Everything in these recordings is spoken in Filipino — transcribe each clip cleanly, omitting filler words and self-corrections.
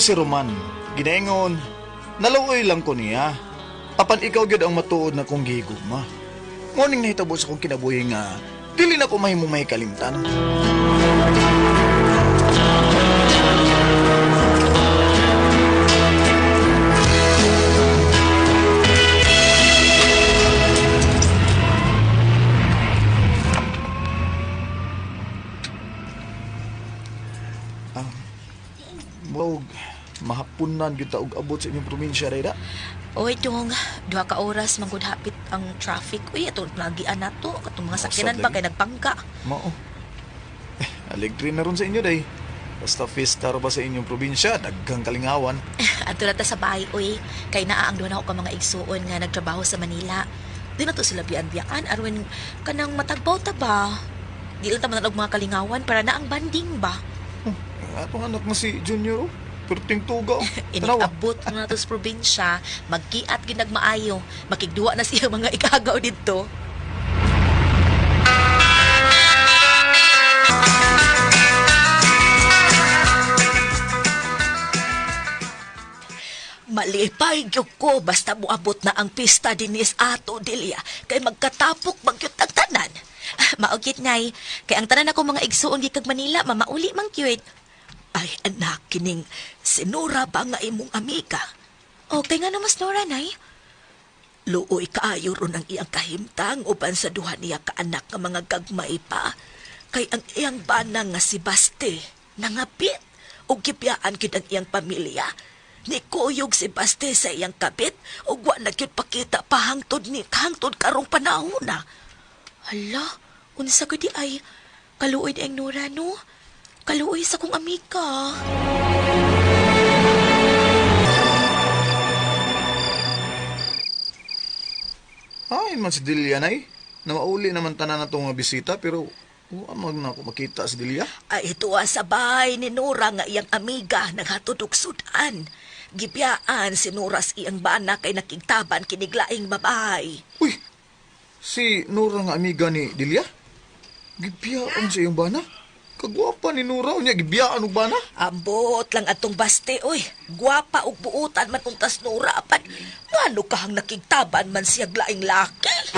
si Roman. Ginaingon, naluoy lang ko niya. Apan ikaw gyud ang matuod na kong gihigugma. Morning nahitabo sa kong kinabuhi nga, dili na ko mahimong may kalimtan. Wow, mahapunan gyud ta og abot sa inyong probinsya Rayda. Oy, dong, 2 ka oras manggod hapit ang traffic. Uy, atong plagian na to. Katong mga sakyanan Sad pa lagi. kay nagpangka. Mao. Alegre na ron sa inyo day. Basta fiesta ra ba sa inyong probinsya, daghang kalingawan. Adto na ta sa bahay, uy. Kay naa ang duha na ako ka mga igsuon nga nagtrabaho sa Manila. Di na to sila biyan-biyaan. Arwen, kanang matagbaw ta ba? Di lang ta man og mga kalingawan para na ang banding ba? Atong anak mo si Junior, oh. Perting tuga, oh. Tanawa. Iniabot na to sa probinsya, magkiat ginagmaayo, makigduwa na siya mga ikagaw dito. Malipay gyud ko basta moabot na ang pista dinis ato Delia kay magkatapok magyud ang tanan. Maugit ngay kay ang tanan ako mga igsuon gikag Manila mamauli man gyud. Ay anak kining sinura ba nga imong amiga? Okay nga na mas Nora nay. Luoy kaayo ron ang iyang kahimtang uban sa duha niya ka anak nga mga gagmay pa. Kay ang iyang bana nga si Baste nangapit ug gibiyaan gyud ang iyang pamilya. Ni kuyog si Baste sa iyang kabit ug wa na gyud pakita pa hangtod karong panahon na. Hala, unsa gud di ay kaluoy di ang Nora no? Kaluoy sa kong amiga. Ay, man si Delia nay. Na mauli naman tanan na nga bisita, pero amag na ako makita si Delia. Ay ito sa bahay ni Nora nga iyang amiga naghatod og sudan. Gibiyaan si Nora sa iyang bana kay nakigtaban kiniglaing babae. Uy, si Nora nga amiga ni Delia? Gibiyaan sa iyong bana? Kagwapa ni Nora, unya gibiyaan og bana? Ambot lang atong Baste, oy. Gwapa ug buutan man untas Nora apan ngano kahang nakigtaban man siya glaing laki.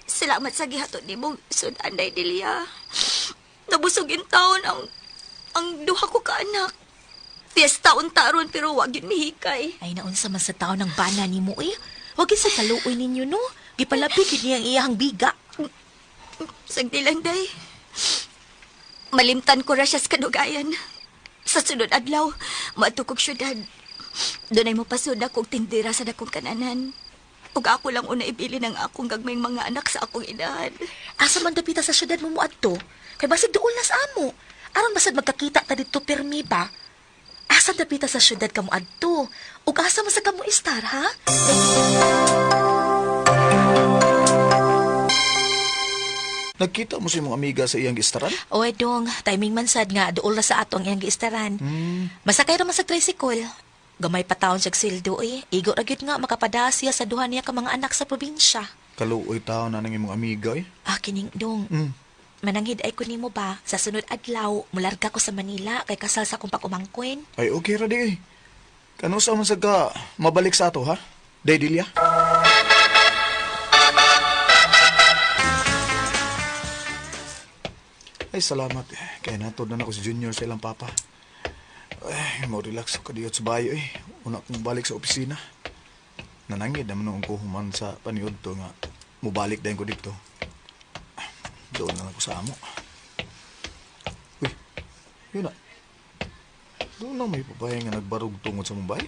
Salamat sa gihatod nimong sudan, Day Delia. Nabusog in taon ang duha ko ka anak. Fiesta untaron pero wag yun mihikay. Ay naunsa man sa taon ng bana nimo eh. Wag sa kaluoy ninyo no. Gipalabi gid niya ang iyang biga. Sagdi lang, Day. Malimtan ko ra siya sa kadugayan. Sa sunod adlaw, matukog syudad. Doon ay mapasod akong tindira sa dakong kananan. Ug ako lang una ibili ng akong gagmayng mga anak sa akong inahan. Asa man dapita sa syudad mo muadto? Kay basig duol na sa amo. Aron basad magkakita ta didto pirmi ba? Asa dapita sa syudad kamo adto? Ug asa man sa kamo istar ha? Nagkita mo si mong amiga sa iyang gistaran? Oy dong, timing man sad nga duol na sa ato ang iyang giistaran. Masakay ra man sa tricycle. Gamay pa taon siya sildo eh. Igo ra gyud nga makapada siya sa duha niya ka mga anak sa probinsya. Kaluoy tao na nang imong amiga, eh. Ah, kining dong. Manangid ay ko nimo ba sa sunod adlaw mularga ko sa Manila kay kasal sa akong pag-umangkwen. Ay, okay ra di, eh. Kano sa man sa ka mabalik sa ato, ha? Day Delia? Ay, salamat. Kaya natod na ako si Junior sa ilang papa. Ay, mo-relax ako diyot sa bayo eh. Una kong balik sa opisina. Nanangid naman noong kuhuman sa paniod to nga. Mubalik din ko dito. Doon na ako sa amo. Uy, yun na. Doon na may papaya nga nagbarog tungod sa Mumbai.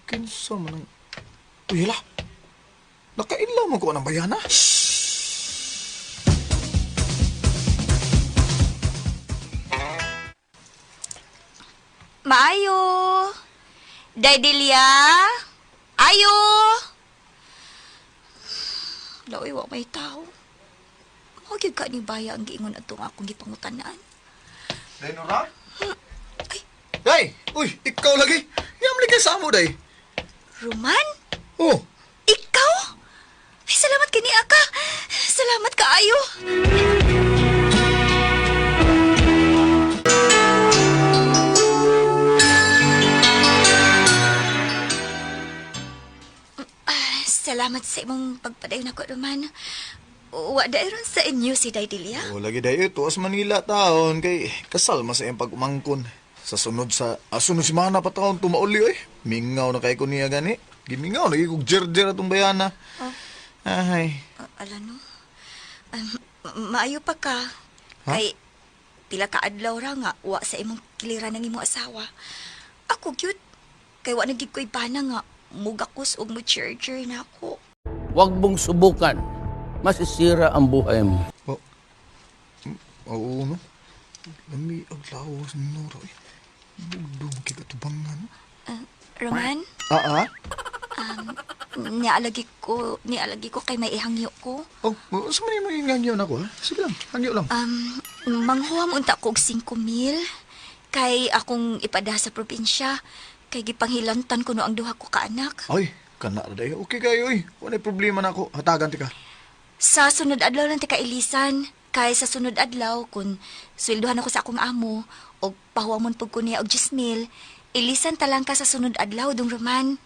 Kinsa man ang... Uy, hala. Nakainlaw mo ko ng bayana. Maayo! Day Delia! Ayo! Laoy, wa may tao. Magyud ka ni baya ang giingon atong akong gipangutanan. Day, Nora? Ay, Day! Uy, ikaw lagi. Yamli kay sa amo, Day. Roman? Oh, Ikaw? Ay, salamat kani aka. Salamat kaayo. Salamat sa imong pagpadayon ako, Roman. Wa ron sa inyo si Daydilia. O lagi dayo ito as Manila taon kay kasal mas iyang pag-umangkon. Sa sunod sunod si Mana pa taon tumauli oy. Mingaw na kay ko niya gani. Gimingaw lagi kog jerjer atong bayana. Oh. Ay. Alam no? Maayo pa ka. Ha? Kay pila ka adlaw ra nga wa sa imong kiliran ng imong asawa. Ako cute. Kay wa nagig ko ibana nga mugakos og mo charger na ako. Huwag mong subukan. Masisira ang buhay mo. Oo no. Lami ang lawas ni Nora oy. Bugdong kikatubangan. Roman, nialagi ko kay may ihangyo ko. Oh, sa may hangyo na ko ha? Sige lang, hangyo lang. Manghuam unta ko og 5,000 kay akong ipada sa probinsya kay gipanghilantan ko no ang duha ko ka anak. Ay, kana na dayo. Okay kayo oy. Wala problema na ako. Hatagan ti ka. Sa sunod adlaw lang ti kailisan kay sa sunod adlaw kun sweldohan ako sa akong amo og pahuamon pud ko niya og 10,000, ilisan talang ka sa sunod adlaw dong Roman.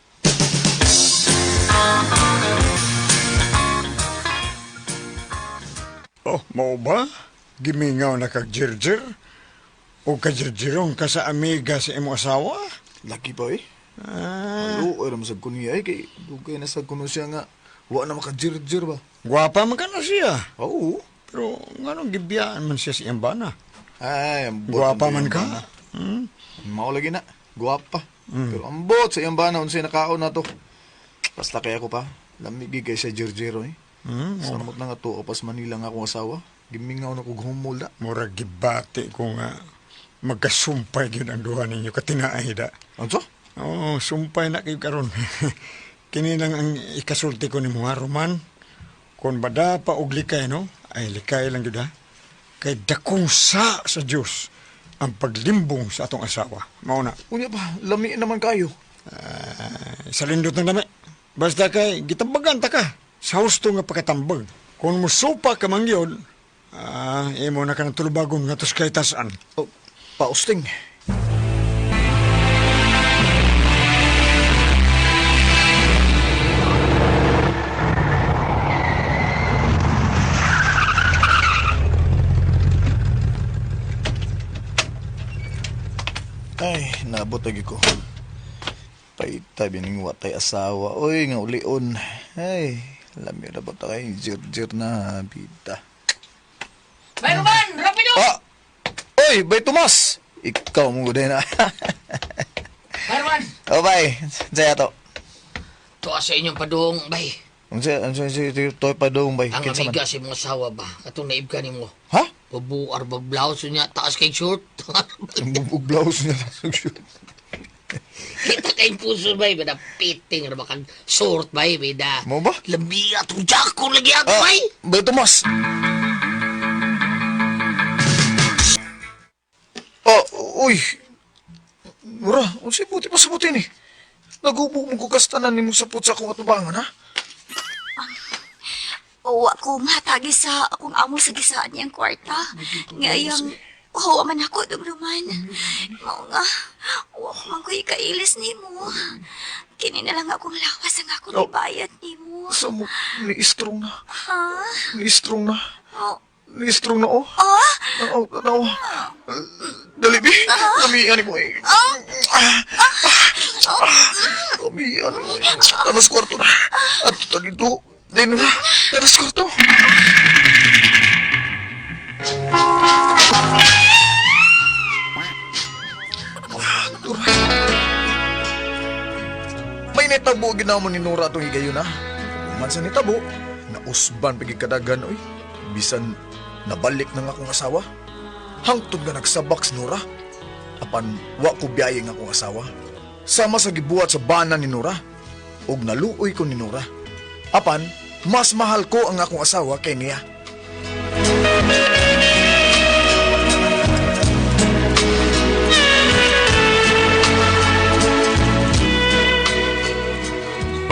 Oh, mao ba? Gimingaw na kag jirjir? O kajirjirong ka sa amiga sa imong asawa? Lagi pa eh. Ah, Ano, ay naman sa kuno ay kay dugay na sa kuno siya nga wa na makajirjir ba. gwapa man ka na siya. Oo. Pero nganong gibiyaan man siya sa iyang bana? Ay, ambot. Gwapa ang man iyang ka? bana. Mao lagi na. Guwapa. Pero ambot sa iyang bana unsay nakaon na to. Basta kaya ko pa. Lamigi kay sa jirjiro eh. Samot na nga to opas Manila nga akong asawa. Gimingaw na kog humulda. Murag gibati ko nga magkasumpay gyud ang duha ninyo katinaay da. Ano? Oo, sumpay na kayo karon. Kini lang ang ikasulti ko ni mga Roman. Kung bada pa og likay, no? Ay likay lang yun, ha? Kay dakong sa Diyos ang paglimbong sa atong asawa. Mauna, Unya pa, lami naman kayo. sa lindot ng dami. Basta kay gitambagan ta ka. Sa husto nga pagkatambag. Kung musupa ka man yun, imo na ka ng tulubagon nga tos kay tasan. Oh, pausting. Ay, nabot lagi ko. Paitay bining watay asawa. Oy, nga ulion. Ay, lami na ba tayo? Jir-jir na, bida. Bay Roman! Rapido! Ah! Oy, Bay Tomas! Ikaw mo din na. Bay Roman! Oh, bay. Saya to. Tuwa sa inyong padung, bay. Ang toy pa dong, bay. Ang Kinsa man? amiga si mga asawa ba? Katong naib ka ni mo. Ha? Pabuar bag blouse niya, taas kay short. Ang bubog blouse niya. Kita kay puso bay, beda piting, na bakang short bay, beda. Mo ba? Labi atong jako lagi ako, Ah, bay. Bay Tomas! Oh, uy! Mura, unsay puti pa sa puti ni? Nagubog mo ko kastanan ni mo sa putsa kong atubangan, ha? O ako matagi sa akong amo sa gisaan niyang kwarta. Ngayang hawa man ako dong Roman. Mao nga, wa ko man ko'y kailis ni mo. Kini na lang akong lawas ang akong Oh. ibayad ni mo. Sa mo, ni-strong na. Ha? Ni-strong na. Oh. Ni-strong na, oh. Ah? Ano? Dali, bi. Lamihan mo, eh. Lamihan mo, eh. Tanas kwarto na. At dito, din na. Tanas kwarto. Dura. May netabo ginawa mo ni Nora itong higayon, ha? Man sa netabo, nausban pagkikadagan, oy. Bisan nabalik na nga akong asawa. Hangtod nga nagsabak si Nora. Apan wa ko biyahe nga akong asawa. Sama sa gibuhat sa bana ni Nora. Og naluoy ko ni Nora. Apan, mas mahal ko ang akong asawa kay niya.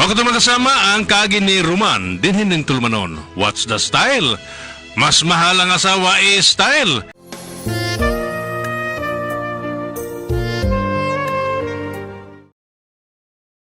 Wako ito makasama ang kaagi ni Roman, dinhin ng tulmanon. What's the style? Mas mahal ang asawa style.